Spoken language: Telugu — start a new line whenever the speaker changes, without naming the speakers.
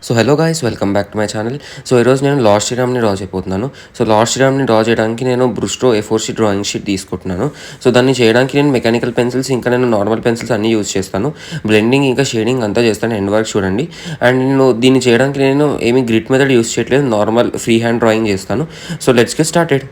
So hello guys, welcome back to my channel. So ఈరోజు నేను లార్డ్ శ్రీరామ్ని డ్రా చేయబోతున్నాను. సో లార్డ్ శ్రీరామ్ని డ్రా చేయడానికి నేను బ్రుస్ట్రో A4 షీట్ డ్రాయింగ్ షీట్ తీసుకుంటున్నాను. సో దాన్ని చేయడానికి నేను మెకానికల్ పెన్సిల్స్ ఇంకా నేను నార్మల్ పెన్సిల్స్ అన్నీ యూజ్ చేస్తాను. బ్లెండింగ్ ఇంకా షేడింగ్ అంతా చేస్తాను, ఎండ్ వరకు చూడండి. అండ్ నేను దీన్ని చేయడానికి నేను ఏమీ గ్రిట్ మెథడ్ యూజ్ చేయట్లేదు, నార్మల్ ఫ్రీ హ్యాండ్ డ్రాయింగ్ చేస్తాను. So let's get started.